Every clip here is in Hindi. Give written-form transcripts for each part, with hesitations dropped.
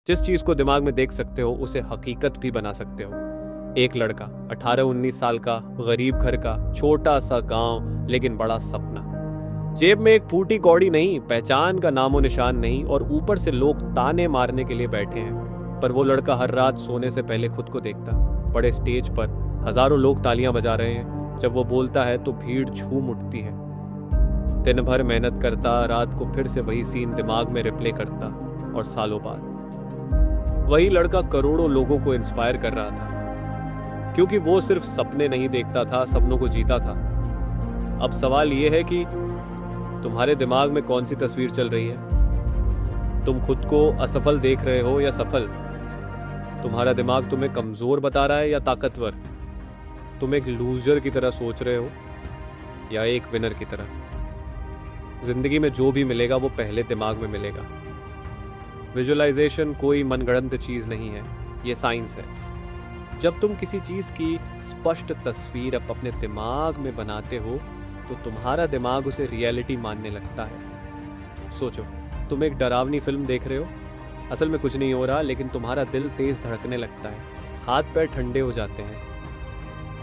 जिस चीज को दिमाग में देख सकते हो उसे हकीकत भी बना सकते हो। एक लड़का 18-19 साल का, गरीब घर का, छोटा सा गांव, लेकिन बड़ा सपना। जेब में एक फूटी कौड़ी नहीं, पहचान का नामो निशान नहीं, और ऊपर से लोग ताने मारने के लिए बैठे हैं। पर वो लड़का हर रात सोने से पहले खुद को देखता। बड़े स्टेज पर हजारों लोग तालियां बजा रहे हैं। जब वो बोलता है तो भीड़ झूम उठती है। दिन भर मेहनत करता, रात को फिर से वही सीन दिमाग में रिप्ले करता, और सालों बाद वही लड़का करोड़ों लोगों को इंस्पायर कर रहा था, क्योंकि वो सिर्फ सपने नहीं देखता था, सपनों को जीता था। अब सवाल ये है कि तुम्हारे दिमाग में कौन सी तस्वीर चल रही है? तुम खुद को असफल देख रहे हो या सफल? तुम्हारा दिमाग तुम्हें कमजोर बता रहा है या ताकतवर? तुम एक लूजर की तरह सोच रहे हो या एक विनर की तरह? जिंदगी में जो भी मिलेगा वो पहले दिमाग में मिलेगा। विजुअलाइजेशन कोई मनगढ़ंत चीज नहीं है, ये साइंस है। जब तुम किसी चीज की स्पष्ट तस्वीर अपने दिमाग में बनाते हो तो तुम्हारा दिमाग उसे रियलिटी मानने लगता है। सोचो, तुम एक डरावनी फिल्म देख रहे हो, असल में कुछ नहीं हो रहा, लेकिन तुम्हारा दिल तेज धड़कने लगता है, हाथ पैर ठंडे हो जाते हैं।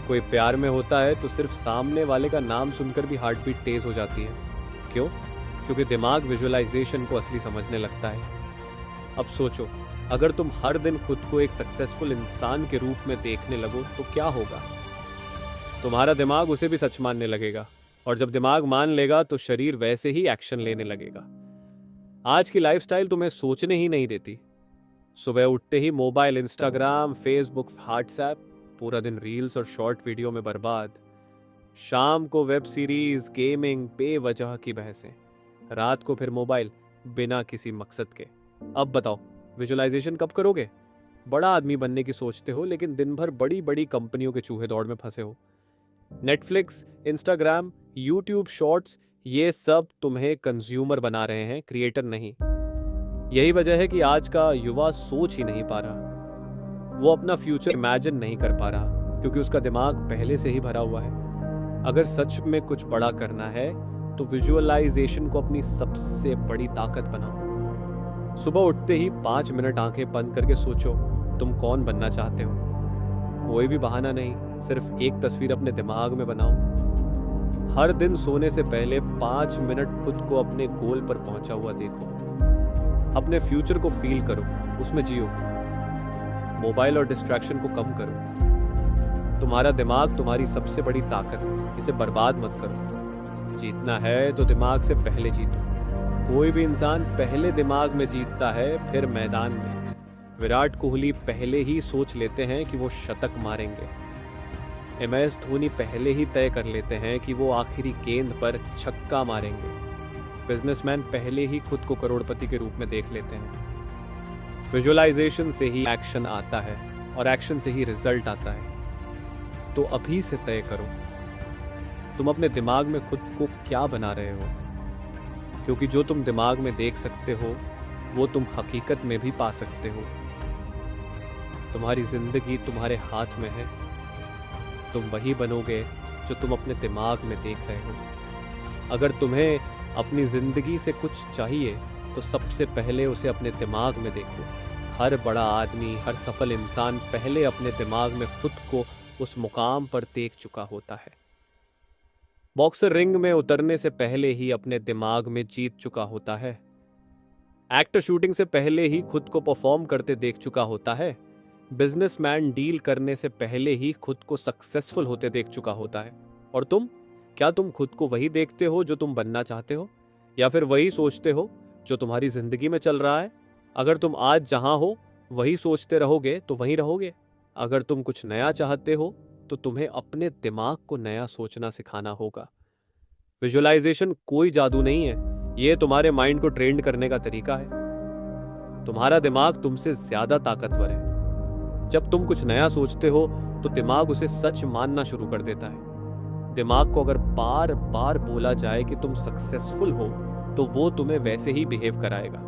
कोई प्यार में होता है तो सिर्फ सामने वाले का नाम सुनकर भी हार्ट बीट तेज हो जाती है। क्यों? क्योंकि दिमाग विजुअलाइजेशन को असली समझने लगता है। अब सोचो, अगर तुम हर दिन खुद को एक सक्सेसफुल इंसान के रूप में देखने लगो तो क्या होगा? तुम्हारा दिमाग उसे भी सच मानने लगेगा, और जब दिमाग मान लेगा तो शरीर वैसे ही एक्शन लेने लगेगा। आज की लाइफस्टाइल तुम्हें सोचने ही नहीं देती। सुबह उठते ही मोबाइल, इंस्टाग्राम, फेसबुक, व्हाट्सएप, पूरा दिन रील्स और शॉर्ट वीडियो में बर्बाद। शाम को वेब सीरीज, गेमिंग, बेवजह की बहसें। रात को फिर मोबाइल, बिना किसी मकसद के। अब बताओ, विजुअलाइजेशन कब करोगे? बड़ा आदमी बनने की सोचते हो, लेकिन दिन भर बड़ी बड़ी कंपनियों के चूहे दौड़ में फंसे हो। नेटफ्लिक्स, इंस्टाग्राम, यूट्यूब शॉर्ट्स, ये सब तुम्हें कंज्यूमर बना रहे हैं, क्रिएटर नहीं। यही वजह है कि आज का युवा सोच ही नहीं पा रहा। वो अपना फ्यूचर इमेजिन नहीं कर पा रहा, क्योंकि उसका दिमाग पहले से ही भरा हुआ है। अगर सच में कुछ बड़ा करना है तो विजुअलाइजेशन को अपनी सबसे बड़ी ताकत बनाओ। सुबह उठते ही 5 मिनट आंखें बंद करके सोचो, तुम कौन बनना चाहते हो। कोई भी बहाना नहीं, सिर्फ एक तस्वीर अपने दिमाग में बनाओ। हर दिन सोने से पहले 5 मिनट खुद को अपने गोल पर पहुंचा हुआ देखो। अपने फ्यूचर को फील करो, उसमें जियो। मोबाइल और डिस्ट्रैक्शन को कम करो। तुम्हारा दिमाग तुम्हारी सबसे बड़ी ताकत है, इसे बर्बाद मत करो। जीतना है तो दिमाग से पहले जीतो। कोई भी इंसान पहले दिमाग में जीतता है, फिर मैदान में। विराट कोहली पहले ही सोच लेते हैं कि वो शतक मारेंगे। MS धोनी पहले ही तय कर लेते हैं कि वो आखिरी गेंद पर छक्का मारेंगे। बिजनेसमैन पहले ही खुद को करोड़पति के रूप में देख लेते हैं। विजुअलाइजेशन से ही एक्शन आता है, और एक्शन से ही रिजल्ट आता है। तो अभी से तय करो, तुम अपने दिमाग में खुद को क्या बना रहे हो, क्योंकि जो तुम दिमाग में देख सकते हो वो तुम हकीकत में भी पा सकते हो। तुम्हारी जिंदगी तुम्हारे हाथ में है। तुम वही बनोगे जो तुम अपने दिमाग में देख रहे हो। अगर तुम्हें अपनी जिंदगी से कुछ चाहिए तो सबसे पहले उसे अपने दिमाग में देखो। हर बड़ा आदमी, हर सफल इंसान पहले अपने दिमाग में खुद को उस मुकाम पर देख चुका होता है। बॉक्सर रिंग में उतरने से पहले ही अपने दिमाग में जीत चुका होता है। एक्टर शूटिंग से पहले ही खुद को परफॉर्म करते देख चुका होता है। बिजनेसमैन डील करने से पहले ही खुद को सक्सेसफुल होते देख चुका होता है। और तुम, क्या तुम खुद को वही देखते हो जो तुम बनना चाहते हो, या फिर वही सोचते हो जो तुम्हारी जिंदगी में चल रहा है? अगर तुम आज जहां हो वही सोचते रहोगे तो वहीं रहोगे। अगर तुम कुछ नया चाहते हो तो तुम्हें अपने दिमाग को नया सोचना सिखाना होगा। विजुअलाइजेशन कोई जादू नहीं है, यह तुम्हारे माइंड को ट्रेंड करने का तरीका है। तुम्हारा दिमाग तुमसे ज्यादा ताकतवर है। जब तुम कुछ नया सोचते हो तो दिमाग उसे सच मानना शुरू कर देता है। दिमाग को अगर बार बार बोला जाए कि तुम सक्सेसफुल हो तो वो तुम्हें वैसे ही बिहेव कराएगा।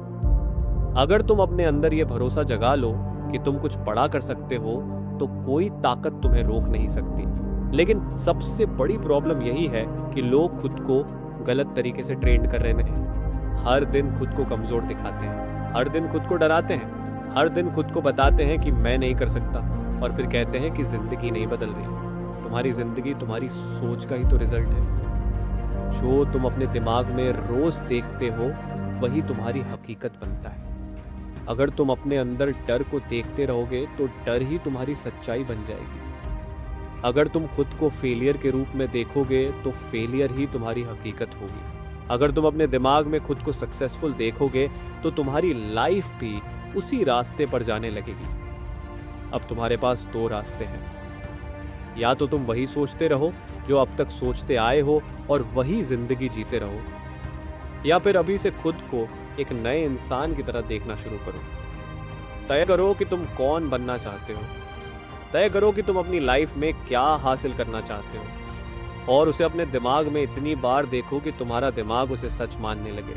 अगर तुम अपने अंदर यह भरोसा जगा लो कि तुम कुछ बड़ा कर सकते हो तो कोई ताकत तुम्हें रोक नहीं सकती। लेकिन सबसे बड़ी प्रॉब्लम यही है कि लोग खुद को गलत तरीके से ट्रेंड कर रहे हैं। हर दिन खुद को कमजोर दिखाते हैं, हर दिन खुद को डराते हैं, हर दिन खुद को बताते हैं कि मैं नहीं कर सकता, और फिर कहते हैं कि जिंदगी नहीं बदल रही। तुम्हारी जिंदगी तुम्हारी सोच का ही तो रिजल्ट है। जो तुम अपने दिमाग में रोज देखते हो वही तुम्हारी हकीकत बनता है। अगर तुम अपने अंदर डर को देखते रहोगे तो डर ही तुम्हारी सच्चाई बन जाएगी। अगर तुम खुद को फेलियर के रूप में देखोगे तो फेलियर ही तुम्हारी हकीकत होगी। अगर तुम अपने दिमाग में खुद को सक्सेसफुल देखोगे तो तुम्हारी लाइफ भी उसी रास्ते पर जाने लगेगी। अब तुम्हारे पास दो रास्ते हैं, या तो तुम वही सोचते रहो जो अब तक सोचते आए हो और वही जिंदगी जीते रहो, या फिर अभी से खुद को एक नए इंसान की तरह देखना शुरू करो। तय करो कि तुम कौन बनना चाहते हो, तय करो कि तुम अपनी लाइफ में क्या हासिल करना चाहते हो, और उसे अपने दिमाग में इतनी बार देखो कि तुम्हारा दिमाग उसे सच मानने लगे।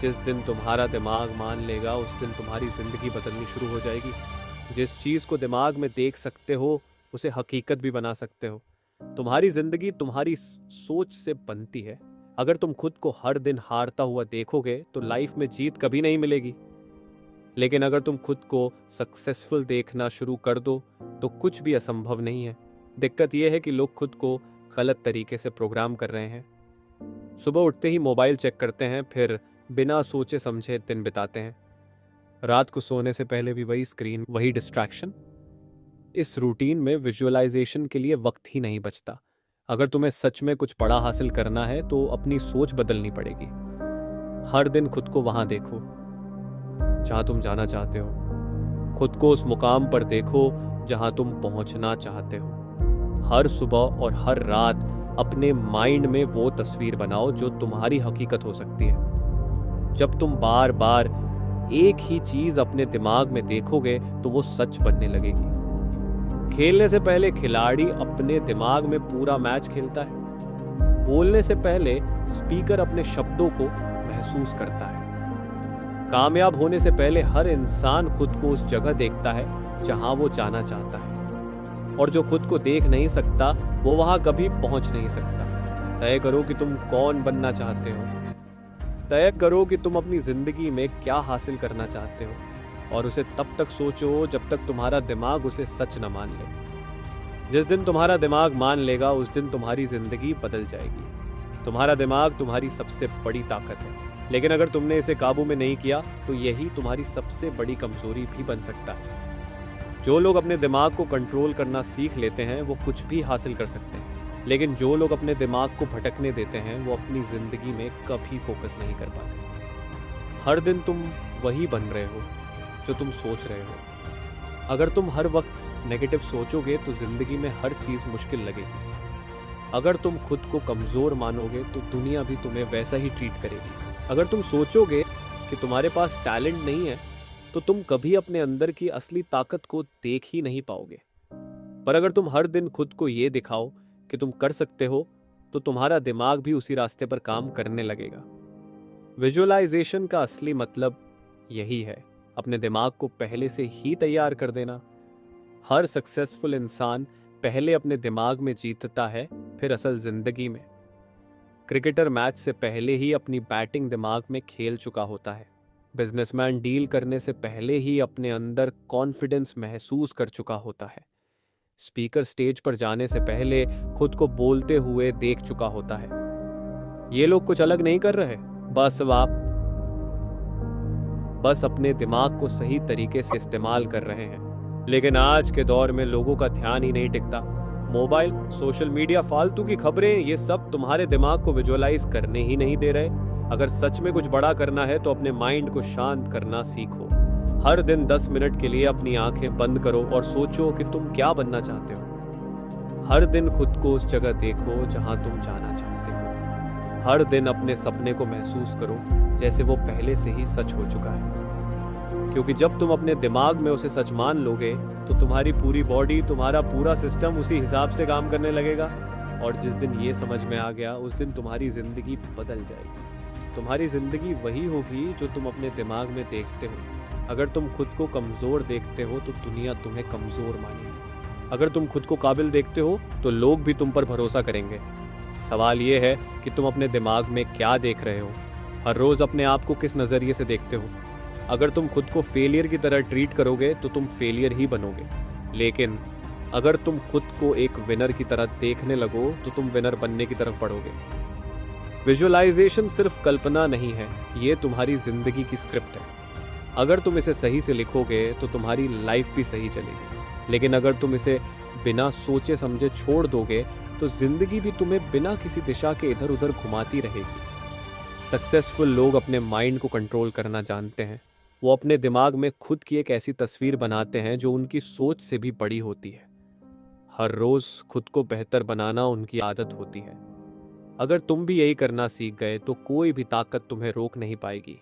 जिस दिन तुम्हारा दिमाग मान लेगा उस दिन तुम्हारी जिंदगी बदलनी शुरू हो जाएगी। जिस चीज़ को दिमाग में देख सकते हो उसे हकीकत भी बना सकते हो। तुम्हारी जिंदगी तुम्हारी सोच से बनती है। अगर तुम खुद को हर दिन हारता हुआ देखोगे तो लाइफ में जीत कभी नहीं मिलेगी, लेकिन अगर तुम खुद को सक्सेसफुल देखना शुरू कर दो तो कुछ भी असंभव नहीं है। दिक्कत यह है कि लोग खुद को गलत तरीके से प्रोग्राम कर रहे हैं। सुबह उठते ही मोबाइल चेक करते हैं, फिर बिना सोचे समझे दिन बिताते हैं। रात को सोने से पहले भी वही स्क्रीन, वही डिस्ट्रैक्शन। इस रूटीन में विजुअलाइजेशन के लिए वक्त ही नहीं बचता। अगर तुम्हें सच में कुछ बड़ा हासिल करना है तो अपनी सोच बदलनी पड़ेगी। हर दिन खुद को वहां देखो जहां तुम जाना चाहते हो। खुद को उस मुकाम पर देखो जहां तुम पहुंचना चाहते हो। हर सुबह और हर रात अपने माइंड में वो तस्वीर बनाओ जो तुम्हारी हकीकत हो सकती है। जब तुम बार बार एक ही चीज अपने दिमाग में देखोगे तो वो सच बनने लगेगी। खेलने से पहले खिलाड़ी अपने दिमाग में पूरा मैच खेलता है। बोलने से पहले स्पीकर अपने शब्दों को महसूस करता है। कामयाब होने से पहले हर इंसान खुद को उस जगह देखता है जहां वो जाना चाहता है, और जो खुद को देख नहीं सकता वो वहां कभी पहुंच नहीं सकता। तय करो कि तुम कौन बनना चाहते हो। तय करो कि तुम अपनी जिंदगी में क्या हासिल करना चाहते हो, और उसे तब तक सोचो जब तक तुम्हारा दिमाग उसे सच न मान ले। जिस दिन तुम्हारा दिमाग मान लेगा उस दिन तुम्हारी जिंदगी बदल जाएगी। तुम्हारा दिमाग तुम्हारी सबसे बड़ी ताकत है, लेकिन अगर तुमने इसे काबू में नहीं किया तो यही तुम्हारी सबसे बड़ी कमजोरी भी बन सकता है। जो लोग अपने दिमाग को कंट्रोल करना सीख लेते हैं वो कुछ भी हासिल कर सकते हैं, लेकिन जो लोग अपने दिमाग को भटकने देते हैं वो अपनी जिंदगी में कभी फोकस नहीं कर पाते। हर दिन तुम वही बन रहे हो जो तुम सोच रहे हो। अगर तुम हर वक्त नेगेटिव सोचोगे तो जिंदगी में हर चीज मुश्किल लगेगी। अगर तुम खुद को कमजोर मानोगे तो दुनिया भी तुम्हें वैसा ही ट्रीट करेगी। अगर तुम सोचोगे कि तुम्हारे पास टैलेंट नहीं है तो तुम कभी अपने अंदर की असली ताकत को देख ही नहीं पाओगे। पर अगर तुम हर दिन खुद को ये दिखाओ कि तुम कर सकते हो तो तुम्हारा दिमाग भी उसी रास्ते पर काम करने लगेगा। विजुअलाइजेशन का असली मतलब यही है, अपने दिमाग को पहले से ही तैयार कर देना। हर सक्सेसफुल इंसान पहले अपने दिमाग में जीतता है, फिर असल जिंदगी में। क्रिकेटर मैच से पहले ही अपनी बैटिंग दिमाग में खेल चुका होता है। बिजनेसमैन डील करने से पहले ही अपने अंदर कॉन्फिडेंस महसूस कर चुका होता है। स्पीकर स्टेज पर जाने से पहले खुद को बोलते हुए देख चुका होता है। ये लोग कुछ अलग नहीं कर रहे, बस अपने दिमाग को सही तरीके से इस्तेमाल कर रहे हैं। लेकिन आज के दौर में लोगों का ध्यान ही नहीं टिकता। मोबाइल, सोशल मीडिया, फालतू की खबरें, ये सब तुम्हारे दिमाग को विजुअलाइज करने ही नहीं दे रहे। अगर सच में कुछ बड़ा करना है तो अपने माइंड को शांत करना सीखो। हर दिन 10 मिनट के लिए अपनी आंखें बंद करो और सोचो कि तुम क्या बनना चाहते हो। हर दिन खुद को उस जगह देखो जहां तुम जाना चाहते हो। हर दिन अपने सपने को महसूस करो जैसे वो पहले से ही सच हो चुका है, क्योंकि जब तुम अपने दिमाग में उसे सच मान लोगे तो तुम्हारी पूरी बॉडी, तुम्हारा पूरा सिस्टम उसी हिसाब से काम करने लगेगा। और जिस दिन ये समझ में आ गया उस दिन तुम्हारी जिंदगी बदल जाएगी। तुम्हारी जिंदगी वही होगी जो तुम अपने दिमाग में देखते हो। अगर तुम खुद को कमजोर देखते हो तो दुनिया तुम्हें कमजोर मानेगी। अगर तुम खुद को काबिल देखते हो तो लोग भी तुम पर भरोसा करेंगे। सवाल ये है कि तुम अपने दिमाग में क्या देख रहे हो। हर रोज अपने आप को किस नजरिए से देखते हो। अगर तुम खुद को फेलियर की तरह ट्रीट करोगे तो तुम फेलियर ही बनोगे, लेकिन अगर तुम खुद को एक विनर की तरह देखने लगो तो तुम विनर बनने की तरफ बढ़ोगे। विजुअलाइजेशन सिर्फ कल्पना नहीं है, ये तुम्हारी जिंदगी की स्क्रिप्ट है। अगर तुम इसे सही से लिखोगे तो तुम्हारी लाइफ भी सही चलेगी, लेकिन अगर तुम इसे बिना सोचे समझे छोड़ दोगे तो जिंदगी भी तुम्हें बिना किसी दिशा के इधर उधर घुमाती रहेगी। सक्सेसफुल लोग अपने माइंड को कंट्रोल करना जानते हैं। वो अपने दिमाग में खुद की एक ऐसी तस्वीर बनाते हैं जो उनकी सोच से भी बड़ी होती है। हर रोज खुद को बेहतर बनाना उनकी आदत होती है। अगर तुम भी यही करना सीख गए तो कोई भी ताकत तुम्हें रोक नहीं पाएगी।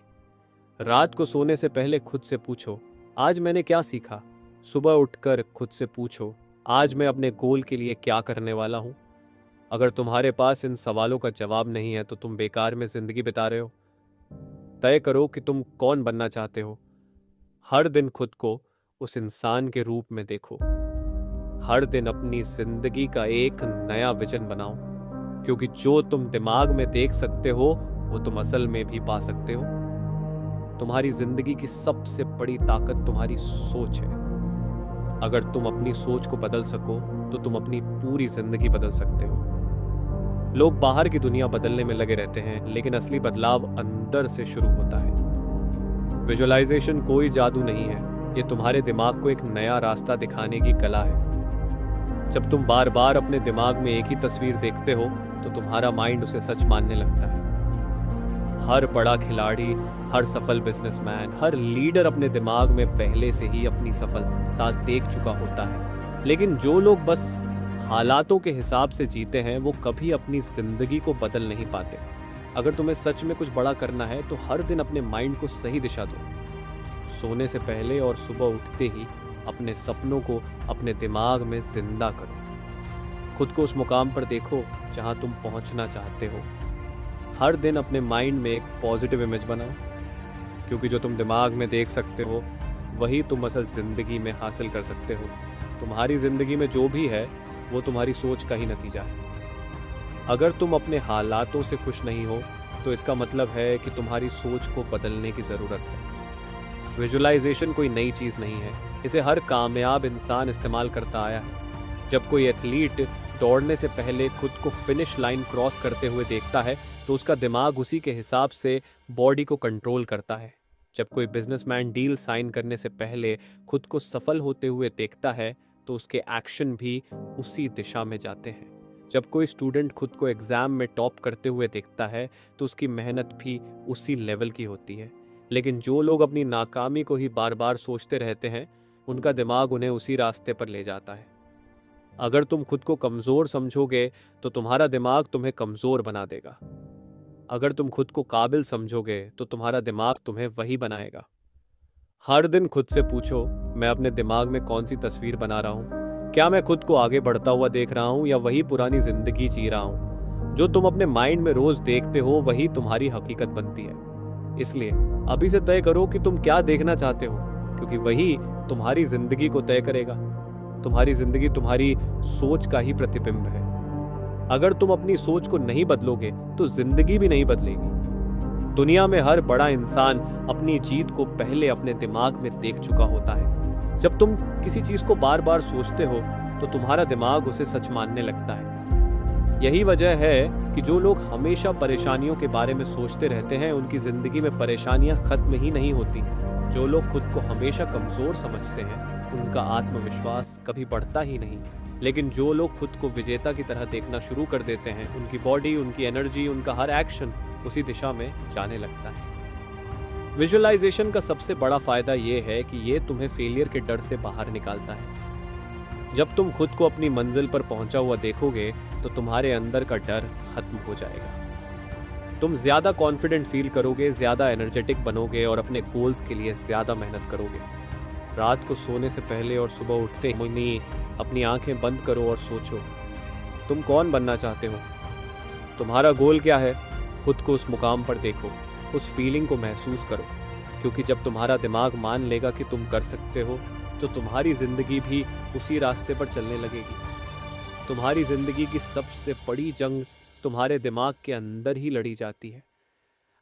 रात को सोने से पहले खुद से पूछो, आज मैंने क्या सीखा। सुबह उठकर खुद से पूछो, आज मैं अपने गोल के लिए क्या करने वाला हूं। अगर तुम्हारे पास इन सवालों का जवाब नहीं है तो तुम बेकार में जिंदगी बिता रहे हो। तय करो कि तुम कौन बनना चाहते हो। हर दिन खुद को उस इंसान के रूप में देखो। हर दिन अपनी जिंदगी का एक नया विजन बनाओ, क्योंकि जो तुम दिमाग में देख सकते हो वो तुम असल में भी पा सकते हो। तुम्हारी जिंदगी की सबसे बड़ी ताकत तुम्हारी सोच है। अगर तुम अपनी सोच को बदल सको तो तुम अपनी पूरी जिंदगी बदल सकते हो। लोग बाहर की दुनिया बदलने में लगे रहते हैं, लेकिन असली बदलाव अंदर से शुरू होता है। विजुअलाइजेशन कोई जादू नहीं है, ये तुम्हारे दिमाग को एक नया रास्ता दिखाने की कला है। जब तुम बार बार अपने दिमाग में एक ही तस्वीर देखते हो तो तुम्हारा माइंड उसे सच मानने लगता है। हर बड़ा खिलाड़ी, हर सफल बिजनेसमैन, हर लीडर अपने दिमाग में पहले से ही अपनी सफलता देख चुका होता है। लेकिन जो लोग बस हालातों के हिसाब से जीते हैं वो कभी अपनी जिंदगी को बदल नहीं पाते। अगर तुम्हें सच में कुछ बड़ा करना है तो हर दिन अपने माइंड को सही दिशा दो। सोने से पहले और सुबह उठते ही अपने सपनों को अपने दिमाग में जिंदा करो। खुद को उस मुकाम पर देखो जहां तुम पहुंचना चाहते हो। हर दिन अपने माइंड में एक पॉजिटिव इमेज बनाओ, क्योंकि जो तुम दिमाग में देख सकते हो वही तुम असल जिंदगी में हासिल कर सकते हो। तुम्हारी जिंदगी में जो भी है वो तुम्हारी सोच का ही नतीजा है। अगर तुम अपने हालातों से खुश नहीं हो तो इसका मतलब है कि तुम्हारी सोच को बदलने की ज़रूरत है। विजुअलाइजेशन कोई नई चीज़ नहीं है, इसे हर कामयाब इंसान इस्तेमाल करता आया है। जब कोई एथलीट दौड़ने से पहले खुद को फिनिश लाइन क्रॉस करते हुए देखता है तो उसका दिमाग उसी के हिसाब से बॉडी को कंट्रोल करता है। जब कोई बिजनेसमैन डील साइन करने से पहले खुद को सफल होते हुए देखता है तो उसके एक्शन भी उसी दिशा में जाते हैं। जब कोई स्टूडेंट खुद को एग्ज़ाम में टॉप करते हुए देखता है तो उसकी मेहनत भी उसी लेवल की होती है। लेकिन जो लोग अपनी नाकामी को ही बार बार सोचते रहते हैं उनका दिमाग उन्हें उसी रास्ते पर ले जाता है। अगर तुम खुद को कमज़ोर समझोगे तो तुम्हारा दिमाग तुम्हें कमज़ोर बना देगा। अगर तुम खुद को काबिल समझोगे तो तुम्हारा दिमाग तुम्हें वही बनाएगा। हर दिन खुद से पूछो, मैं अपने दिमाग में कौन सी तस्वीर बना रहा हूँ। क्या मैं खुद को आगे बढ़ता हुआ देख रहा हूँ या वही पुरानी जिंदगी जी रहा हूँ। जो तुम अपने माइंड में रोज देखते हो वही तुम्हारी हकीकत बनती है। इसलिए अभी से तय करो कि तुम क्या देखना चाहते हो, क्योंकि वही तुम्हारी जिंदगी को तय करेगा। तुम्हारी जिंदगी तुम्हारी सोच का ही प्रतिबिंब है। अगर तुम अपनी सोच को नहीं बदलोगे तो जिंदगी भी नहीं बदलेगी। दुनिया में हर बड़ा इंसान अपनी जीत को पहले अपने दिमाग में देख चुका होता है। जब तुम किसी चीज को बार बार सोचते हो तो तुम्हारा दिमाग उसे सच मानने लगता है। यही वजह है कि जो लोग हमेशा परेशानियों के बारे में सोचते रहते हैं उनकी जिंदगी में परेशानियां खत्म ही नहीं होती। जो लोग खुद को हमेशा कमजोर समझते हैं उनका आत्मविश्वास कभी बढ़ता ही नहीं। लेकिन जो लोग खुद को विजेता की तरह देखना शुरू कर देते हैं उनकी बॉडी, उनकी एनर्जी, उनका हर एक्शन उसी दिशा में जाने लगता है। विजुअलाइजेशन का सबसे बड़ा फायदा ये है कि ये तुम्हें फेलियर के डर से बाहर निकालता है। जब तुम खुद को अपनी मंजिल पर पहुंचा हुआ देखोगे तो तुम्हारे अंदर का डर खत्म हो जाएगा। तुम ज्यादा कॉन्फिडेंट फील करोगे, ज्यादा एनर्जेटिक बनोगे और अपने गोल्स के लिए ज्यादा मेहनत करोगे। रात को सोने से पहले और सुबह उठते ही अपनी आंखें बंद करो और सोचो, तुम कौन बनना चाहते हो, तुम्हारा गोल क्या है। खुद को उस मुकाम पर देखो, उस फीलिंग को महसूस करो, क्योंकि जब तुम्हारा दिमाग मान लेगा कि तुम कर सकते हो तो तुम्हारी ज़िंदगी भी उसी रास्ते पर चलने लगेगी। तुम्हारी ज़िंदगी की सबसे बड़ी जंग तुम्हारे दिमाग के अंदर ही लड़ी जाती है।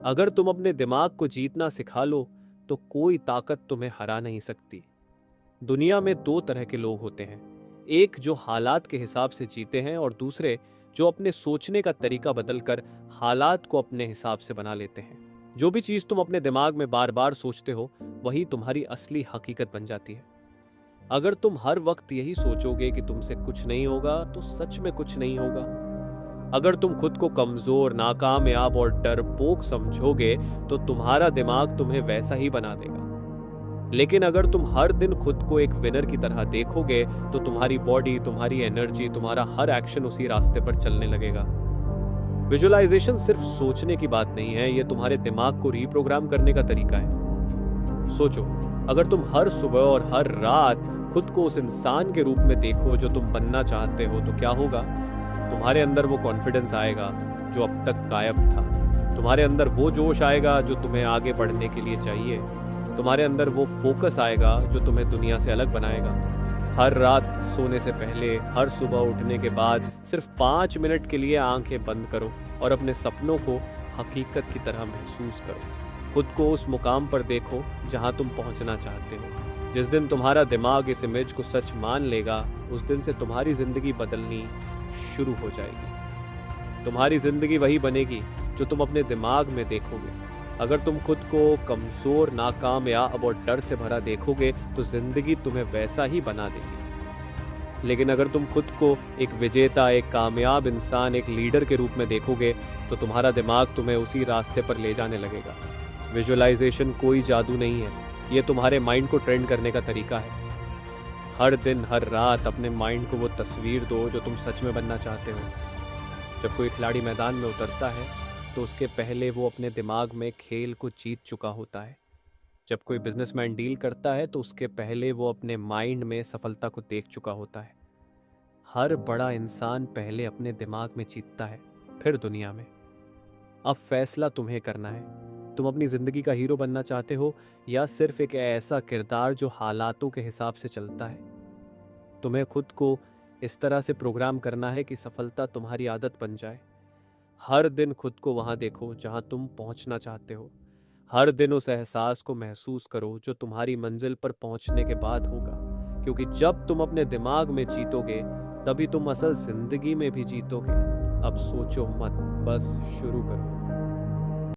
अगर तुम अपने दिमाग को जीतना सिखा लो तो कोई ताकत तुम्हें हरा नहीं सकती। दुनिया में दो तरह के लोग होते हैं, एक जो हालात के हिसाब से जीते हैं और दूसरे जो अपने सोचने का तरीका बदलकर हालात को अपने हिसाब से बना लेते हैं। जो भी चीज तुम अपने दिमाग में बार बार सोचते हो वही तुम्हारी असली हकीकत बन जाती है। अगर तुम हर वक्त यही सोचोगे कि तुमसे कुछ नहीं होगा तो सच में कुछ नहीं होगा। अगर तुम खुद को कमजोर, नाकामयाब और डरपोक समझोगे तो तुम्हारा दिमाग तुम्हें वैसा ही बना देगा। लेकिन अगर तुम हर दिन खुद को एक विनर की तरह देखोगे तो तुम्हारी बॉडी, तुम्हारी एनर्जी, तुम्हारा हर एक्शन उसी रास्ते पर चलने लगेगा। विजुअलाइजेशन सिर्फ सोचने की बात नहीं है, यह तुम्हारे दिमाग को रीप्रोग्राम करने का तरीका है। सोचो, अगर तुम हर सुबह और हर रात खुद को उस इंसान के रूप में देखो जो तुम बनना चाहते हो तो क्या होगा? तुम्हारे अंदर वो कॉन्फिडेंस आएगा जो अब तक गायब था। तुम्हारे अंदर वो जोश आएगा जो तुम्हें आगे बढ़ने के लिए चाहिए। तुम्हारे अंदर वो फोकस आएगा जो तुम्हें दुनिया से अलग बनाएगा। हर रात सोने से पहले, हर सुबह उठने के बाद सिर्फ 5 मिनट के लिए आंखें बंद करो और अपने सपनों को हकीकत की तरह महसूस करो। खुद को उस मुकाम पर देखो जहां तुम पहुंचना चाहते हो। जिस दिन तुम्हारा दिमाग इस इमेज को सच मान लेगा, उस दिन से तुम्हारी जिंदगी बदलनी शुरू हो जाएगी। तुम्हारी जिंदगी वही बनेगी जो तुम अपने दिमाग में देखोगे। अगर तुम खुद को कमजोर, नाकामयाब और डर से भरा देखोगे तो जिंदगी तुम्हें वैसा ही बना देगी। लेकिन अगर तुम खुद को एक विजेता, एक कामयाब इंसान, एक लीडर के रूप में देखोगे तो तुम्हारा दिमाग तुम्हें उसी रास्ते पर ले जाने लगेगा। विजुअलाइजेशन कोई जादू नहीं है, ये तुम्हारे माइंड को ट्रेंड करने का तरीका है। हर दिन, हर रात अपने माइंड को वो तस्वीर दो जो तुम सच में बनना चाहते हो। जब कोई खिलाड़ी मैदान में उतरता है तो उसके पहले वो अपने दिमाग में खेल को जीत चुका होता है। जब कोई बिजनेसमैन डील करता है तो उसके पहले वो अपने माइंड में सफलता को देख चुका होता है। हर बड़ा इंसान पहले अपने दिमाग में जीतता है, फिर दुनिया में। अब फैसला तुम्हें करना है, तुम अपनी जिंदगी का हीरो बनना चाहते हो या सिर्फ एक ऐसा किरदार जो हालातों के हिसाब से चलता है। तुम्हें खुद को इस तरह से प्रोग्राम करना है कि सफलता तुम्हारी आदत बन जाए। हर दिन खुद को वहां देखो जहां तुम पहुंचना चाहते हो। हर दिन उस एहसास को महसूस करो जो तुम्हारी मंजिल पर पहुंचने के बाद होगा। क्योंकि जब तुम अपने दिमाग में जीतोगे तभी तुम असल जिंदगी में भी जीतोगे। अब सोचो मत, बस शुरू करो।